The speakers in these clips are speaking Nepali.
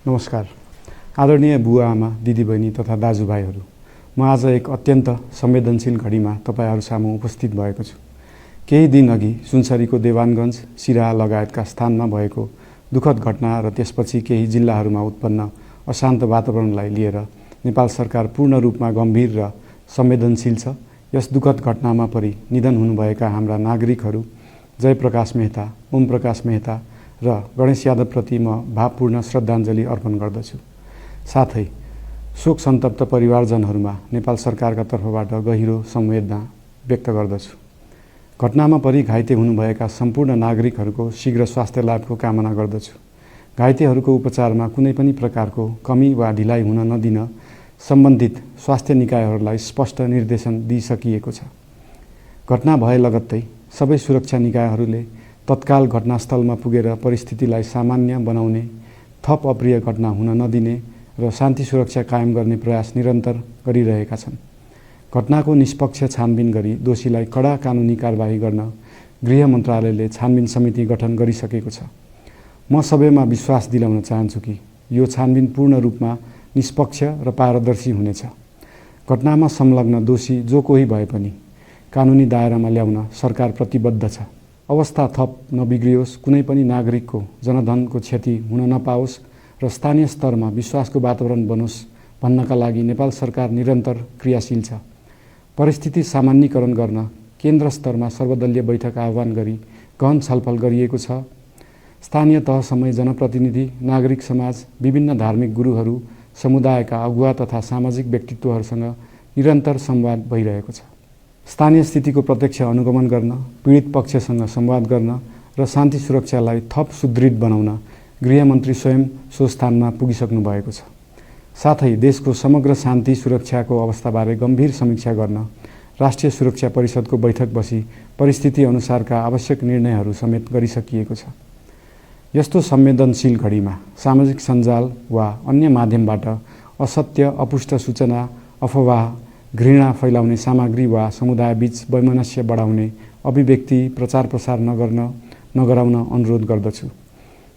नमस्कार। आदरणीय बुवा आमा, दिदीबहिनी तथा दाजुभाइहरू, म आज एक अत्यन्त संवेदनशील घडीमा तपाईहरू सामु उपस्थित भएको छु। केही दिन अघि सुनसरीको देवानगञ्ज, सिराहा लगायतका स्थानमा भएको दुःखद घटना र त्यसपछि केही जिल्लाहरूमा उत्पन्न अशान्त वातावरणलाई लिएर नेपाल सरकार पूर्ण रूपमा गम्भीर र संवेदनशील छ। यस दुःखद घटनामा परि निधन हुनुभएका हाम्रा नागरिकहरू जयप्रकाश मेहता, ओम प्रकाश मेहता र गणेश यादवप्रति म भावपूर्ण श्रद्धाञ्जली अर्पण गर्दछु। साथै शोक सन्तप्त परिवारजनहरूमा नेपाल सरकारका तर्फबाट गहिरो संवेदना व्यक्त गर्दछु। घटनामा परि घाइते हुनुभएका सम्पूर्ण नागरिकहरूको शीघ्र स्वास्थ्य लाभको कामना गर्दछु। घाइतेहरूको उपचारमा कुनै पनि प्रकारको कमी वा ढिलाइ हुन नदिन सम्बन्धित स्वास्थ्य निकायहरूलाई स्पष्ट निर्देशन दिइसकिएको छ। घटना भए लगत्तै सबै सुरक्षा निकायहरूले तत्काल घटनास्थलमा पुगेर परिस्थितिलाई सामान्य बनाउने, थप अप्रिय घटना हुन नदिने र शान्ति सुरक्षा कायम गर्ने प्रयास निरन्तर गरिरहेका छन्। घटनाको निष्पक्ष छानबिन गरी दोषीलाई कडा कानुनी कारबाही गर्न गृह मन्त्रालयले छानबिन समिति गठन गरिसकेको छ। म सबैमा विश्वास दिलाउन चाहन्छु कि यो छानबिन पूर्ण रूपमा निष्पक्ष र पारदर्शी हुनेछ। घटनामा संलग्न दोषी जो कोही भए पनि कानुनी दायरामा ल्याउन सरकार प्रतिबद्ध छ। अवस्था थप नबिग्रियोस्, कुनै पनि नागरिकको जनधनको क्षति हुन नपाओस् र स्थानीय स्तरमा विश्वासको वातावरण बनोस् भन्नका लागि नेपाल सरकार निरन्तर क्रियाशील छ। परिस्थिति सामान्यीकरण गर्न केन्द्र स्तरमा सर्वदलीय बैठक आह्वान गरी गहन छलफल गरिएको छ। स्थानीय तहसम्मै जनप्रतिनिधि, नागरिक समाज, विभिन्न धार्मिक गुरुहरू, समुदायका अगुवा तथा सामाजिक व्यक्तित्वहरूसँग निरन्तर संवाद भइरहेको छ। स्थानीय स्थितिको प्रत्यक्ष अनुगमन गर्न, पीडित पक्षसँग संवाद गर्न र शान्ति सुरक्षालाई थप सुदृढ बनाउन गृहमन्त्री स्वयं सो स्थानमा पुगिसक्नु भएको छ। साथै देशको समग्र शान्ति सुरक्षाको अवस्थाबारे गम्भीर समीक्षा गर्न राष्ट्रिय सुरक्षा परिषदको बैठक बसी परिस्थिति अनुसारका आवश्यक निर्णयहरू समेत गरिसकिएको छ। यस्तो संवेदनशील घडीमा सामाजिक सञ्जाल वा अन्य माध्यमबाट असत्य, अपुष्ट सूचना, अफवाह, घृणा फैलाउने सामग्री वा समुदायबीच वैमनस्य बढाउने अभिव्यक्ति प्रचार प्रसार नगराउन अनुरोध गर्दछु।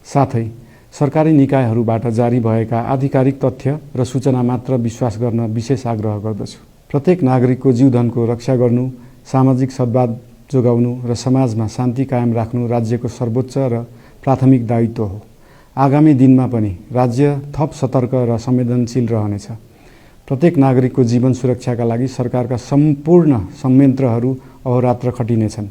साथै सरकारी निकायहरूबाट जारी भएका आधिकारिक तथ्य र सूचना मात्र विश्वास गर्न विशेष आग्रह गर्दछु। प्रत्येक नागरिकको जीवधनको रक्षा गर्नु, सामाजिक सद्भाव जोगाउनु र समाजमा शान्ति कायम राख्नु राज्यको सर्वोच्च र प्राथमिक दायित्व हो। आगामी दिनमा पनि राज्य थप सतर्क र संवेदनशील रहनेछ। प्रत्येक नागरिकको जीवन सुरक्षाका लागि सरकारका सम्पूर्ण संयन्त्रहरू अहोरात्र खटिनेछन्।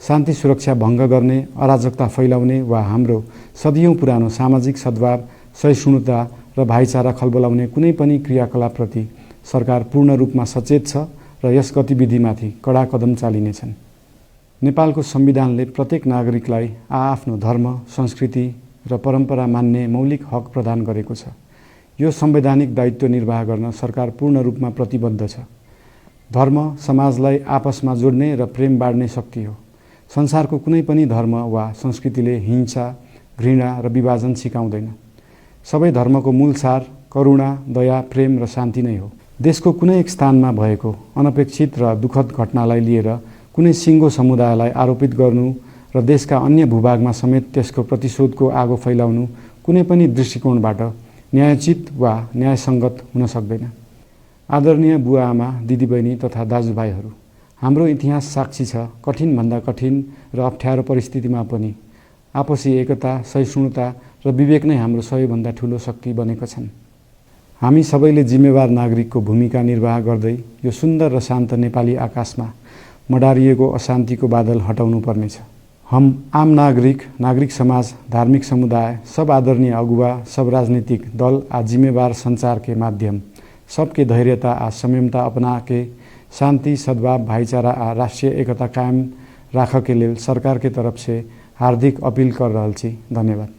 शान्ति सुरक्षा भङ्ग गर्ने, अराजकता फैलाउने वा हाम्रो सदियौं पुरानो सामाजिक सद्भाव, सहिष्णुता र भाइचारा खलबलाउने कुनै पनि क्रियाकलापप्रति सरकार पूर्ण रूपमा सचेत छ र यस गतिविधिमाथि कडा कदम चालिनेछन्। नेपालको संविधानले प्रत्येक नागरिकलाई आआफ्नो धर्म, संस्कृति र परम्परा मान्ने मौलिक हक प्रदान गरेको छ। यो संवैधानिक दायित्व निर्वाह गर्न सरकार पूर्ण रूपमा प्रतिबद्ध छ। धर्म समाजलाई आपसमा जोड्ने र प्रेम बाँड्ने शक्ति हो। संसारको कुनै पनि धर्म वा संस्कृतिले हिंसा, घृणा र विभाजन सिकाउँदैन। सबै धर्मको मूल सार करुणा, दया, प्रेम र शान्ति नै हो। देशको कुनै एक स्थानमा भएको अनपेक्षित र दुःखद घटनालाई लिएर कुनै सिङ्गो समुदायलाई आरोपित गर्नु र देशका अन्य भूभागमा समेत त्यसको प्रतिशोधको आगो फैलाउनु कुनै पनि दृष्टिकोणबाट न्यायोचित वा न्यायसङ्गत हुन सक्दैन। आदरणीय बुवा आमा, दिदीबहिनी तथा दाजुभाइहरू, हाम्रो इतिहास साक्षी छ कठिनभन्दा कठिन र अप्ठ्यारो परिस्थितिमा पनि आपसी एकता, सहिष्णुता र विवेक नै हाम्रो सबैभन्दा ठूलो शक्ति बनेका छन्। हामी सबैले जिम्मेवार नागरिकको भूमिका निर्वाह गर्दै यो सुन्दर र शान्त नेपाली आकाशमा मडारिएको अशान्तिको बादल हटाउनु पर्नेछ। हम आम नागरिक, नागरिक समाज, धार्मिक समुदाय, सब आदरणीय अगुवा, सब राजनीतिक दल आ जिम्मेवार संचार के माध्यम सबके धैर्यता आ संयमता अपना के शांति, सद्भाव, भाईचारा आ राष्ट्रीय एकता कायम राख के लेल सरकार के तरफ से हार्दिक अपील कर रहल छी। धन्यवाद।